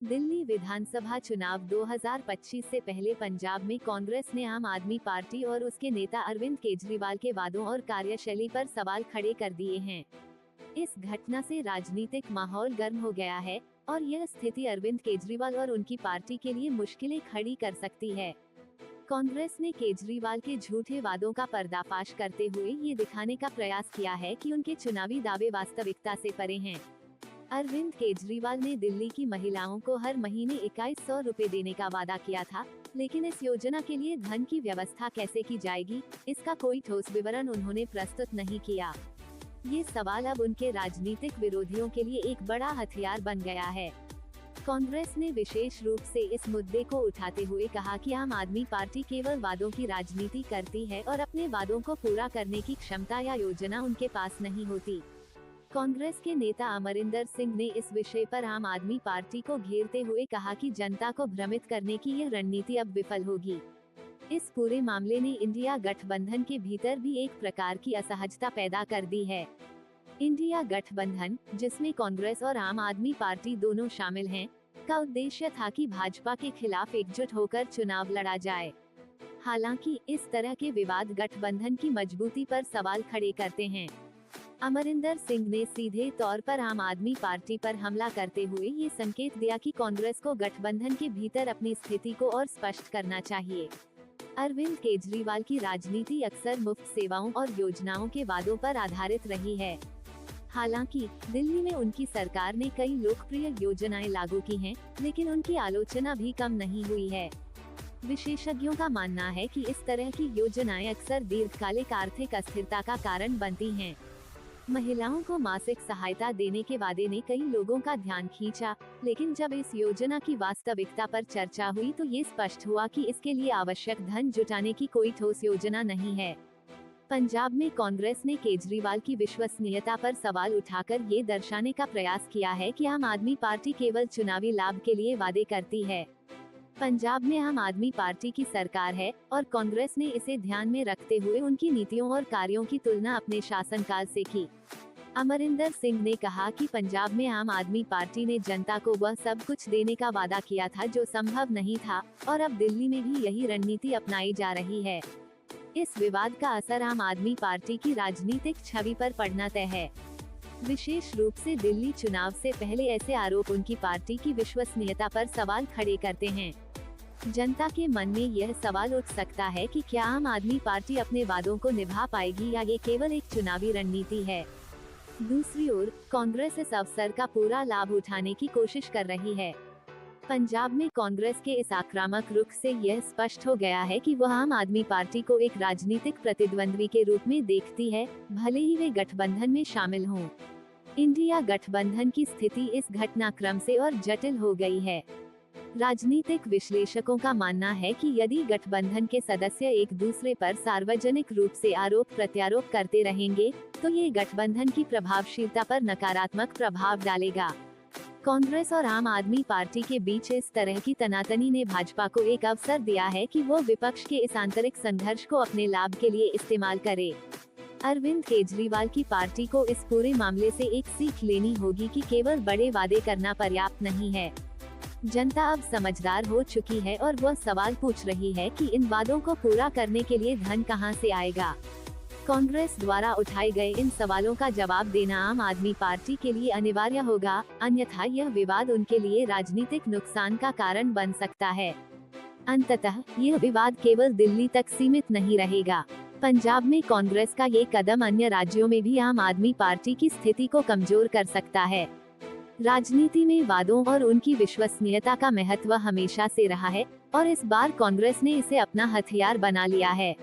दिल्ली विधानसभा चुनाव 2025 से पहले पंजाब में कांग्रेस ने आम आदमी पार्टी और उसके नेता अरविंद केजरीवाल के वादों और कार्यशैली पर सवाल खड़े कर दिए हैं। इस घटना से राजनीतिक माहौल गर्म हो गया है और यह स्थिति अरविंद केजरीवाल और उनकी पार्टी के लिए मुश्किलें खड़ी कर सकती है। कांग्रेस ने केजरीवाल के झूठे वादों का पर्दाफाश करते हुए ये दिखाने का प्रयास किया है कि उनके चुनावी दावे वास्तविकता से परे हैं। अरविंद केजरीवाल ने दिल्ली की महिलाओं को हर महीने 2100 रुपए देने का वादा किया था, लेकिन इस योजना के लिए धन की व्यवस्था कैसे की जाएगी, इसका कोई ठोस विवरण उन्होंने प्रस्तुत नहीं किया। ये सवाल अब उनके राजनीतिक विरोधियों के लिए एक बड़ा हथियार बन गया है। कांग्रेस ने विशेष रूप से इस मुद्दे को उठाते हुए कहा कि आम आदमी पार्टी केवल वादों की राजनीति करती है और अपने वादों को पूरा करने की क्षमता या योजना उनके पास नहीं होती। कांग्रेस के नेता अमरिंदर सिंह ने इस विषय पर आम आदमी पार्टी को घेरते हुए कहा कि जनता को भ्रमित करने की यह रणनीति अब विफल होगी। इस पूरे मामले ने इंडिया गठबंधन के भीतर भी एक प्रकार की असहजता पैदा कर दी है। इंडिया गठबंधन, जिसमें कांग्रेस और आम आदमी पार्टी दोनों शामिल हैं, का उद्देश्य था कि भाजपा के खिलाफ एकजुट होकर चुनाव लड़ा जाए। हालांकि इस तरह के विवाद गठबंधन की मजबूती पर सवाल खड़े करते हैं। अमरिंदर सिंह ने सीधे तौर पर आम आदमी पार्टी पर हमला करते हुए ये संकेत दिया कि कांग्रेस को गठबंधन के भीतर अपनी स्थिति को और स्पष्ट करना चाहिए। अरविंद केजरीवाल की राजनीति अक्सर मुफ्त सेवाओं और योजनाओं के वादों पर आधारित रही है। हालांकि दिल्ली में उनकी सरकार ने कई लोकप्रिय योजनाएं लागू की हैं, लेकिन उनकी आलोचना भी कम नहीं हुई है। विशेषज्ञों का मानना है कि इस तरह की योजनाएं अक्सर दीर्घकालिक आर्थिक अस्थिरता का कारण बनती हैं। महिलाओं को मासिक सहायता देने के वादे ने कई लोगों का ध्यान खींचा, लेकिन जब इस योजना की वास्तविकता पर चर्चा हुई तो ये स्पष्ट हुआ कि इसके लिए आवश्यक धन जुटाने की कोई ठोस योजना नहीं है। पंजाब में कांग्रेस ने केजरीवाल की विश्वसनीयता पर सवाल उठाकर ये दर्शाने का प्रयास किया है कि आम आदमी पार्टी केवल चुनावी लाभ के लिए वादे करती है। पंजाब में आम आदमी पार्टी की सरकार है और कांग्रेस ने इसे ध्यान में रखते हुए उनकी नीतियों और कार्यों की तुलना अपने शासनकाल से की। अमरिंदर सिंह ने कहा कि पंजाब में आम आदमी पार्टी ने जनता को वह सब कुछ देने का वादा किया था जो संभव नहीं था, और अब दिल्ली में भी यही रणनीति अपनाई जा रही है। इस विवाद का असर आम आदमी पार्टी की राजनीतिक छवि पर पड़ना तय है। विशेष रूप से दिल्ली चुनाव से पहले ऐसे आरोप उनकी पार्टी की विश्वसनीयता पर सवाल खड़े करते हैं। जनता के मन में यह सवाल उठ सकता है कि क्या आम आदमी पार्टी अपने वादों को निभा पाएगी या ये केवल एक चुनावी रणनीति है। दूसरी ओर कांग्रेस इस अवसर का पूरा लाभ उठाने की कोशिश कर रही है। पंजाब में कांग्रेस के इस आक्रामक रुख से यह स्पष्ट हो गया है कि वह आम आदमी पार्टी को एक राजनीतिक प्रतिद्वंद्वी के रूप में देखती है, भले ही वे गठबंधन में शामिल हों। इंडिया गठबंधन की स्थिति इस घटनाक्रम से और जटिल हो गई है। राजनीतिक विश्लेषकों का मानना है कि यदि गठबंधन के सदस्य एक दूसरे पर सार्वजनिक रूप से आरोप प्रत्यारोप करते रहेंगे, तो ये गठबंधन की प्रभावशीलता पर नकारात्मक प्रभाव डालेगा। कांग्रेस और आम आदमी पार्टी के बीच इस तरह की तनातनी ने भाजपा को एक अवसर दिया है कि वो विपक्ष के इस आंतरिक संघर्ष को अपने लाभ के लिए इस्तेमाल करे। अरविंद केजरीवाल की पार्टी को इस पूरे मामले से एक सीख लेनी होगी कि केवल बड़े वादे करना पर्याप्त नहीं है। जनता अब समझदार हो चुकी है और वह सवाल पूछ रही है कि इन वादों को पूरा करने के लिए धन कहां से आएगा। कांग्रेस द्वारा उठाए गए इन सवालों का जवाब देना आम आदमी पार्टी के लिए अनिवार्य होगा, अन्यथा यह विवाद उनके लिए राजनीतिक नुकसान का कारण बन सकता है। अंततः यह विवाद केवल दिल्ली तक सीमित नहीं रहेगा। पंजाब में कांग्रेस का ये कदम अन्य राज्यों में भी आम आदमी पार्टी की स्थिति को कमजोर कर सकता है। राजनीति में वादों और उनकी विश्वसनीयता का महत्व हमेशा से रहा है और इस बार कांग्रेस ने इसे अपना हथियार बना लिया है।